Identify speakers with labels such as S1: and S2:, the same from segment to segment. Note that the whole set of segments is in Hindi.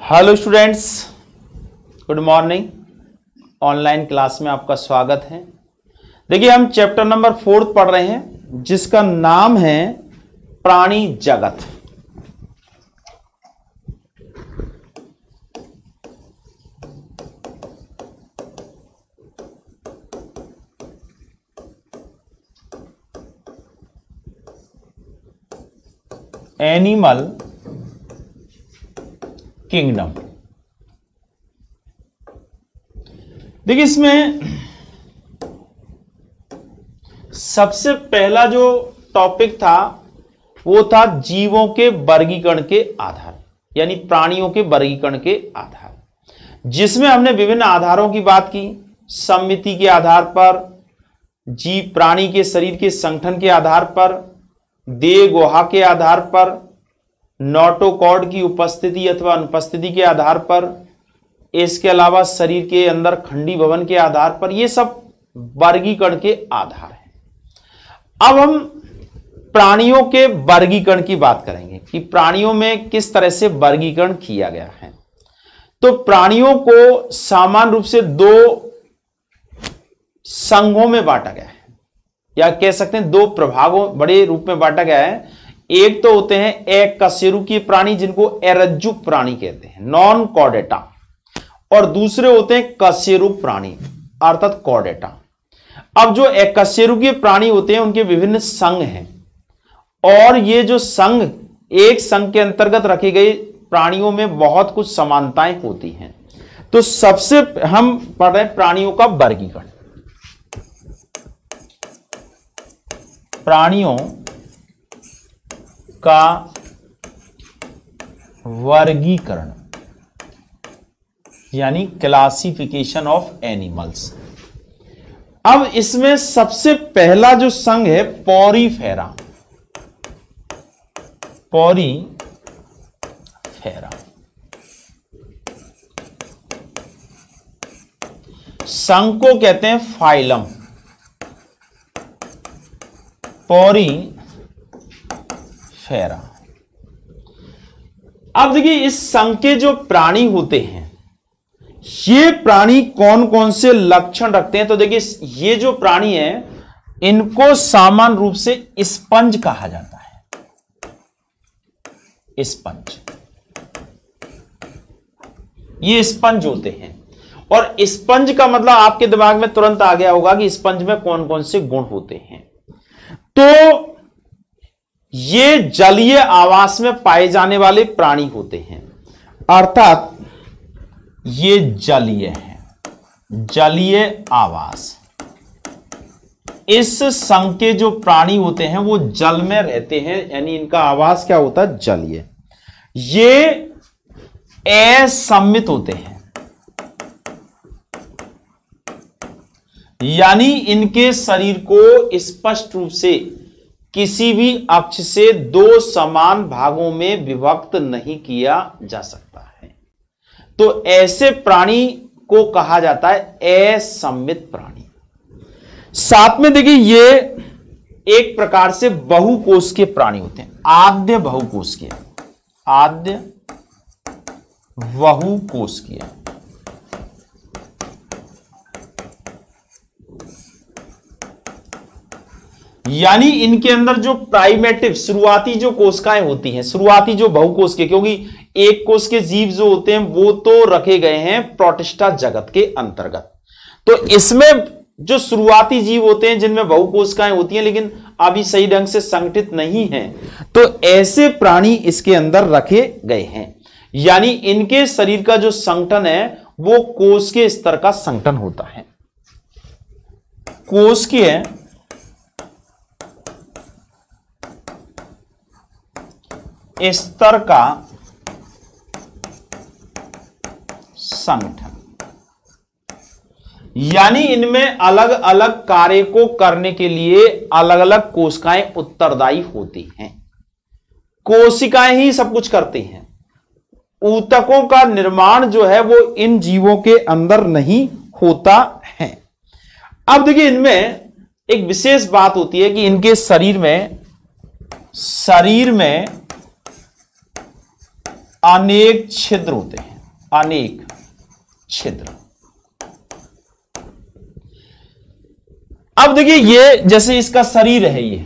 S1: Hello students, good morning. Online class में आपका स्वागत है। देखिए, हम चैप्टर नंबर 4 पढ़ रहे हैं जिसका नाम है प्राणी जगत। Animal kingdom. देखिए, इसमें सबसे पहला जो टॉपिक था वो था जीवों के वर्गीकरण के आधार, यानी प्राणियों के वर्गीकरण के आधार, जिसमें हमने विभिन्न आधारों की बात की। सम्मिति के आधार पर, जीव प्राणी के शरीर के संगठन के आधार पर, देह गुहा के आधार पर, नोटोकॉर्ड की उपस्थिति अथवा अनुपस्थिति के आधार पर, इसके अलावा शरीर के अंदर खंडी भवन के आधार पर, ये सब वर्गीकरण के आधार हैं। अब हम प्राणियों के वर्गीकरण की बात करेंगे कि प्राणियों में किस तरह से वर्गीकरण किया गया है। तो प्राणियों को सामान्य रूप से दो संघों में बांटा गया है, या कह सकते हैं दो प्रभागों बड़े रूप में बांटा गया है। एक तो होते हैं एककशेरुकीय प्राणी, जिनको एरज्जुक प्राणी कहते हैं, नॉन कॉर्डेटा, और दूसरे होते हैं कशेरुक प्राणी अर्थात कॉर्डेटा। अब जो एककशेरुकीय प्राणी होते हैं उनके विभिन्न संघ हैं, और ये जो संघ, एक संघ के अंतर्गत रखे गए प्राणियों में बहुत कुछ समानताएं होती हैं। तो सबसे हम पढ़ रहे हैं प्राणियों का वर्गीकरण। प्राणियों का वर्गीकरण यानी क्लासिफिकेशन ऑफ एनिमल्स। अब इसमें सबसे पहला जो संघ है पॉरीफेरा। पॉरीफेरा संघ को कहते हैं फाइलम। पॉरीफेरा। अब देखिए, इस संघ के जो प्राणी होते हैं, ये प्राणी कौन कौन से लक्षण रखते हैं। तो देखिए, ये जो प्राणी है इनको सामान्य रूप से स्पंज कहा जाता है। स्पंज, ये स्पंज होते हैं। और स्पंज का मतलब आपके दिमाग में तुरंत आ गया होगा कि स्पंज में कौन कौन से गुण होते हैं। तो ये जलीय आवास में पाए जाने वाले प्राणी होते हैं, अर्थात ये जलीय है, जलीय आवास। इस संघ के जो प्राणी होते हैं वो जल में रहते हैं, यानी इनका आवास क्या होता है, जलीय। ये असम्मित होते हैं, यानी इनके शरीर को स्पष्ट रूप से किसी भी अक्ष से दो समान भागों में विभक्त नहीं किया जा सकता है। तो ऐसे प्राणी को कहा जाता है असम्मित प्राणी। साथ में देखिए, ये एक प्रकार से बहुकोश के प्राणी होते हैं, आद्य बहुकोश के, आद्य बहुकोश के। यानी इनके अंदर जो प्राइमेटिव शुरुआती जो कोशिकाएं होती हैं, शुरुआती जो बहुकोश के, क्योंकि एक कोश के जीव जो होते हैं वो तो रखे गए हैं प्रोटिस्टा जगत के अंतर्गत। तो इसमें जो शुरुआती जीव होते हैं जिनमें बहुकोशिकाएं होती हैं लेकिन अभी सही ढंग से संगठित नहीं हैं, तो ऐसे प्राणी इसके अंदर रखे गए हैं। यानी इनके शरीर का जो संगठन है वो कोश के स्तर का संगठन होता है, कोश के स्तर का संगठन। यानी इनमें अलग अलग कार्य को करने के लिए अलग अलग कोशिकाएं उत्तरदायी होती हैं। कोशिकाएं ही सब कुछ करती हैं। ऊतकों का निर्माण जो है वो इन जीवों के अंदर नहीं होता है। अब देखिए, इनमें एक विशेष बात होती है कि इनके शरीर में अनेक छिद्र होते हैं। अनेक छिद्र। अब देखिए ये जैसे इसका शरीर है, ये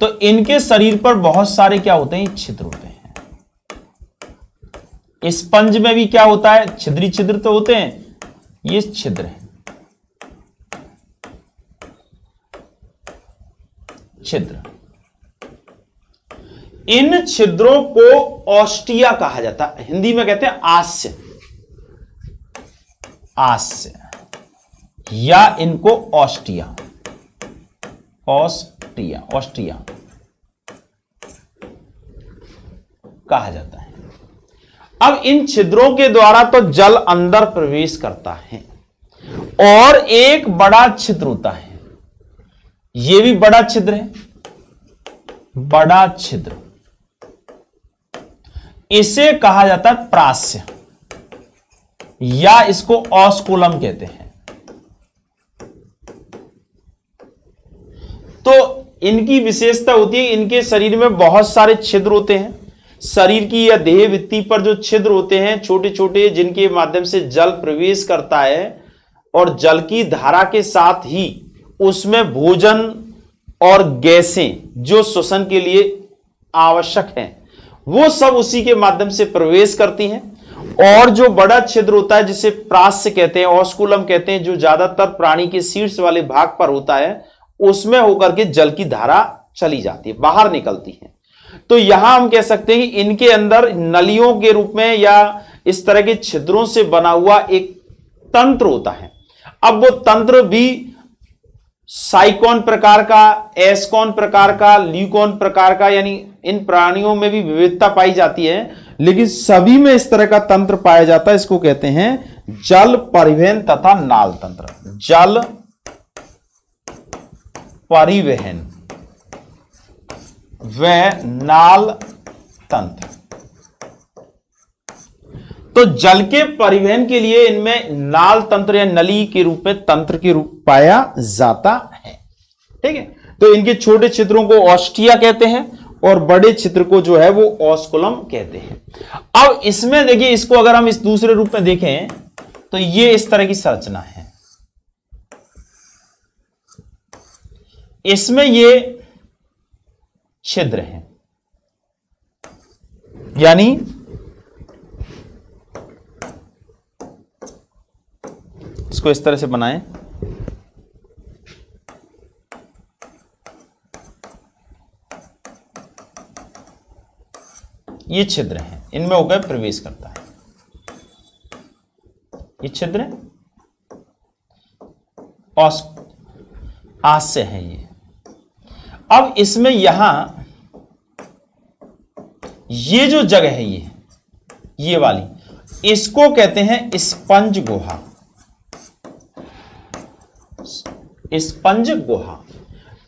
S1: तो इनके शरीर पर बहुत सारे क्या होते हैं, छिद्र होते हैं। स्पंज में भी क्या होता है, छिद्री छिद्र तो होते हैं, ये छिद्र है, छिद्र। इन छिद्रों को ऑस्टिया कहा जाता है, हिंदी में कहते हैं आस्य, आस्य, या इनको ऑस्टिया, ऑस्टिया, ऑस्टिया कहा जाता है। अब इन छिद्रों के द्वारा तो जल अंदर प्रवेश करता है, और एक बड़ा छिद्र होता है, यह भी बड़ा छिद्र है, बड़ा छिद्र, इसे कहा जाता है प्रास्य, या इसको ऑस्कुलम कहते हैं। तो इनकी विशेषता होती है, इनके शरीर में बहुत सारे छिद्र होते हैं। शरीर की या देह भित्ति पर जो छिद्र होते हैं छोटे छोटे, जिनके माध्यम से जल प्रवेश करता है, और जल की धारा के साथ ही उसमें भोजन और गैसें जो श्वसन के लिए आवश्यक हैं, वो सब उसी के माध्यम से प्रवेश करती हैं। और जो बड़ा छिद्र होता है जिसे प्रास्य कहते हैं, ऑस्कुलम कहते हैं, जो ज्यादातर प्राणी के शीर्ष वाले भाग पर होता है, उसमें होकर के जल की धारा चली जाती है, बाहर निकलती है। तो यहां हम कह सकते हैं कि इनके अंदर नलियों के रूप में या इस तरह के छिद्रों से बना हुआ एक तंत्र होता है। अब वो तंत्र भी साइकोन प्रकार का, एस्कोन प्रकार का, ल्यूकोन प्रकार का, यानी इन प्राणियों में भी विविधता पाई जाती है, लेकिन सभी में इस तरह का तंत्र पाया जाता है। इसको कहते हैं जल परिवहन तथा नाल तंत्र, जल परिवहन व नाल तंत्र। तो जल के परिवहन के लिए इनमें नाल तंत्र या नली के रूप में तंत्र के रूप पाया जाता है। ठीक है, तो इनके छोटे छिद्रों को ऑस्टिया कहते हैं और बड़े छिद्र को जो है वो ऑस्कुलम कहते हैं। अब इसमें देखिए, इसको अगर हम इस दूसरे रूप में देखें तो ये इस तरह की संरचना है। इसमें ये छिद्र है, यानी इसको इस तरह से बनाएं, ये छिद्र है, इनमें होकर प्रवेश करता है, ये छिद्र आस्य है ये। अब इसमें यहां ये जो जगह है, ये वाली, इसको कहते हैं स्पंज गुहा, स्पंज गुहा।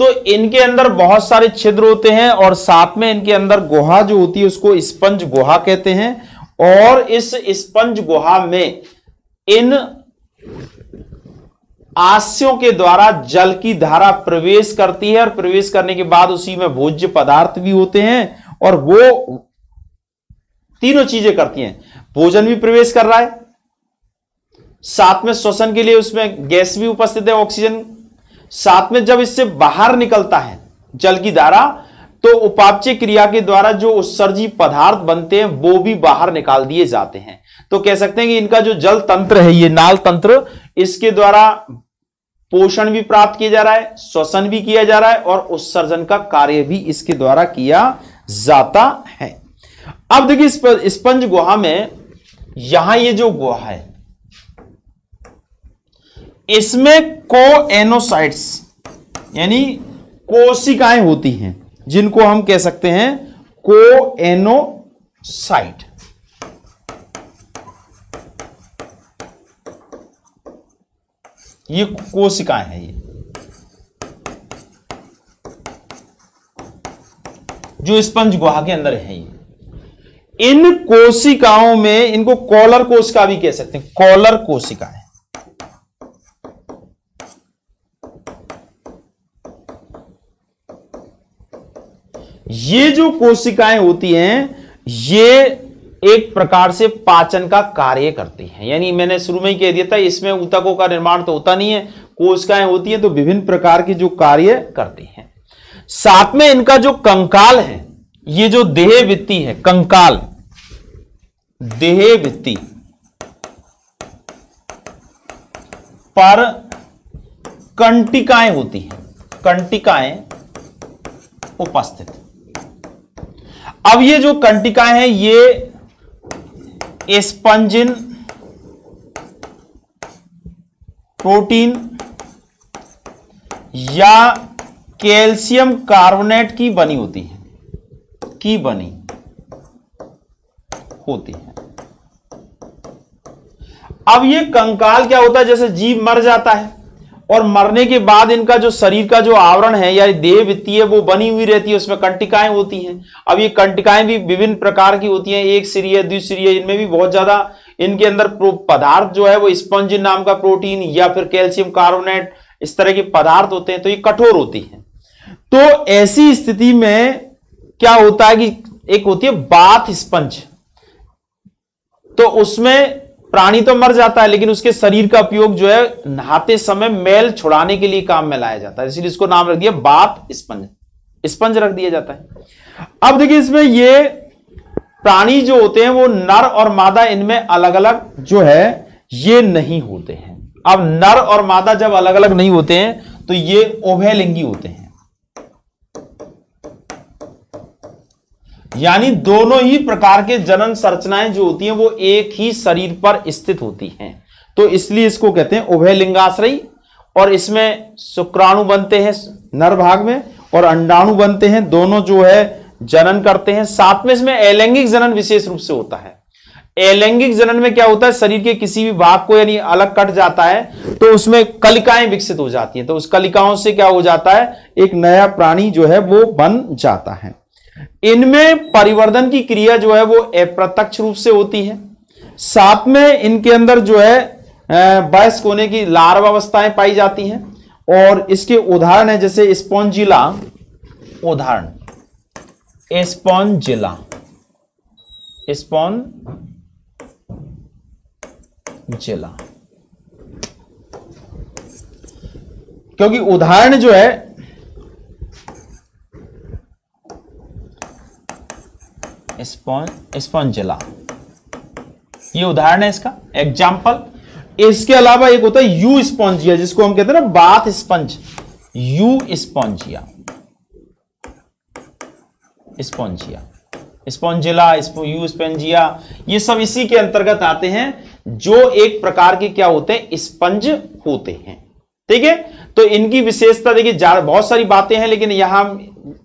S1: तो इनके अंदर बहुत सारे छिद्र होते हैं और साथ में इनके अंदर गुहा जो होती है उसको स्पंज गुहा कहते हैं। और इस स्पंज गुहा में इन आस्यों के द्वारा जल की धारा प्रवेश करती है, और प्रवेश करने के बाद उसी में भोज्य पदार्थ भी होते हैं, और वो तीनों चीजें करती हैं। भोजन भी प्रवेश कर रहा है, साथ में श्वसन के लिए उसमें गैस भी उपस्थित है, ऑक्सीजन। साथ में जब इससे बाहर निकलता है जल की धारा, तो उपापचय क्रिया के द्वारा जो उत्सर्जी पदार्थ बनते हैं वो भी बाहर निकाल दिए जाते हैं। तो कह सकते हैं कि इनका जो जल तंत्र है, ये नाल तंत्र, इसके द्वारा पोषण भी प्राप्त किया जा रहा है, श्वसन भी किया जा रहा है, और उत्सर्जन का कार्य भी इसके द्वारा किया जाता है। अब देखिए स्पंज गुहा में यहां ये जो गुहा है, इसमें कोएनोसाइट्स यानी कोशिकाएं होती हैं, जिनको हम कह सकते हैं कोएनोसाइट। ये कोशिकाएं हैं, ये जो स्पंज गुहा के अंदर है। ये इन कोशिकाओं में, इनको कॉलर कोशिका भी कह सकते हैं, कॉलर कोशिकाएं, ये जो कोशिकाएं होती हैं ये एक प्रकार से पाचन का कार्य करती हैं। यानी मैंने शुरू में ही कह दिया था इसमें ऊतकों का निर्माण तो होता नहीं है, कोशिकाएं होती हैं तो विभिन्न प्रकार के जो कार्य करती हैं। साथ में इनका जो कंकाल है, ये जो देहभित्ति है, कंकाल देहभित्ति पर कंटिकाएं होती हैं, कंटिकाएं उपस्थित। अब ये जो कंटिकाएं हैं ये स्पंजिन प्रोटीन या कैल्शियम कार्बोनेट की बनी होती है, की बनी होती है। अब ये कंकाल क्या होता है, जैसे जीव मर जाता है और मरने के बाद इनका जो शरीर का जो आवरण है या देहभित्ति है वो बनी हुई रहती है, उसमें कंटिकाएं होती हैं। अब ये कंटिकाएं भी विभिन्न प्रकार की होती हैं, एक सिरीय द्विसिरीय, इनमें भी बहुत ज्यादा इनके अंदर पदार्थ जो है वो स्पंजिन नाम का प्रोटीन या फिर कैल्शियम कार्बोनेट इस तरह के पदार्थ होते हैं, तो ये कठोर होती हैं। तो ऐसी स्थिति में क्या होता है कि एक होती है बाथ स्पंज, तो उसमें प्राणी तो मर जाता है लेकिन उसके शरीर का उपयोग जो है नहाते समय मैल छुड़ाने के लिए काम में लाया जाता है, इसलिए इसको नाम रख दिया बाथ स्पंज, स्पंज रख दिया जाता है। अब देखिए इसमें ये प्राणी जो होते हैं वो नर और मादा इनमें अलग अलग जो है ये नहीं होते हैं। अब नर और मादा जब अलग अलग नहीं होते हैं तो ये उभयलिंगी होते हैं, यानी दोनों ही प्रकार के जनन संरचनाएं जो होती हैं वो एक ही शरीर पर स्थित होती हैं, तो इसलिए इसको कहते हैं उभयलिंगाश्रयी। और इसमें शुक्राणु बनते हैं नर भाग में और अंडाणु बनते हैं, दोनों जो है जनन करते हैं। साथ में इसमें अलैंगिक जनन विशेष रूप से होता है। अलैंगिक जनन में क्या होता है, शरीर के किसी भी भाग को यानी अलग कट जाता है तो उसमें कलिकाएं विकसित हो जाती हैं, तो उस कलिकाओं से क्या हो जाता है, एक नया प्राणी जो है वो बन जाता है। इनमें परिवर्धन की क्रिया जो है वो अप्रत्यक्ष रूप से होती है। साथ में इनके अंदर जो है वयस्क होने की लार्वा अवस्थाएं पाई जाती हैं और इसके उदाहरण है जैसे स्पॉन्जिला, उदाहरण स्पॉन्जिला, स्पॉन्जिला, क्योंकि उदाहरण जो है स्पॉन्जिला, ये उदाहरण है इसका एग्जाम्पल। इसके अलावा एक होता है यू स्पॉन्जिया, जिसको हम कहते हैं ना bath sponge, you Spongia, Spongia, Spongilla, you Spongia, ये सब इसी के अंतर्गत आते हैं जो एक प्रकार के क्या होते हैं, स्पंज होते हैं। ठीक है, तो इनकी विशेषता देखिए बहुत सारी बातें हैं, लेकिन यहां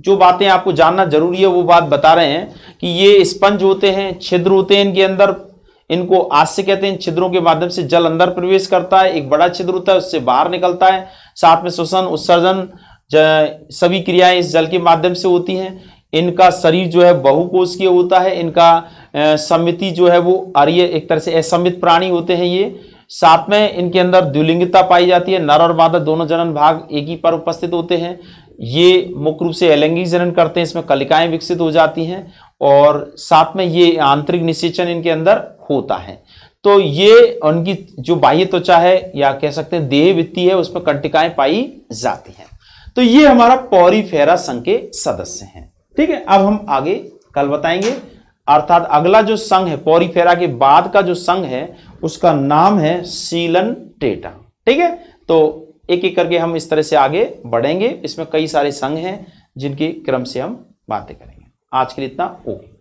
S1: जो बातें आपको जानना जरूरी है वो बात बता रहे हैं कि ये स्पंज होते हैं, छिद्र होते हैं इनके अंदर, इनको आस्य कहते हैं। छिद्रों के माध्यम से जल अंदर प्रवेश करता है, एक बड़ा छिद्र होता है उससे बाहर निकलता है। साथ में श्वसन उत्सर्जन सभी क्रियाएं इस जल के माध्यम से होती हैं। इनका शरीर जो है बहुकोषीय होता है, इनका समिति जो है वो आर्य एक तरह से असमित प्राणी होते हैं ये। साथ में इनके अंदर द्विलिंगिता पाई जाती है, नर और मादा दोनों जनन भाग एक ही पर उपस्थित होते हैं। ये मुख्य रूप से अलैंगिक जनन करते हैं, इसमें कलिकाएं विकसित हो जाती हैं और साथ में ये आंतरिक निषेचन इनके अंदर होता है। तो ये उनकी जो बाह्य त्वचा है या कह सकते हैं देहभित्ति है उसमें कंटिकाएं पाई जाती हैं। तो ये हमारा पॉरीफेरा संघ के सदस्य हैं। ठीक है, अब हम आगे कल बताएंगे, अर्थात अगला जो संघ है पॉरीफेरा के बाद का जो संघ है उसका नाम है सीलनटेटा। ठीक है, तो एक एक करके हम इस तरह से आगे बढ़ेंगे। इसमें कई सारे संघ हैं जिनके क्रम से हम बातें करेंगे। आज के लिए इतना ओके।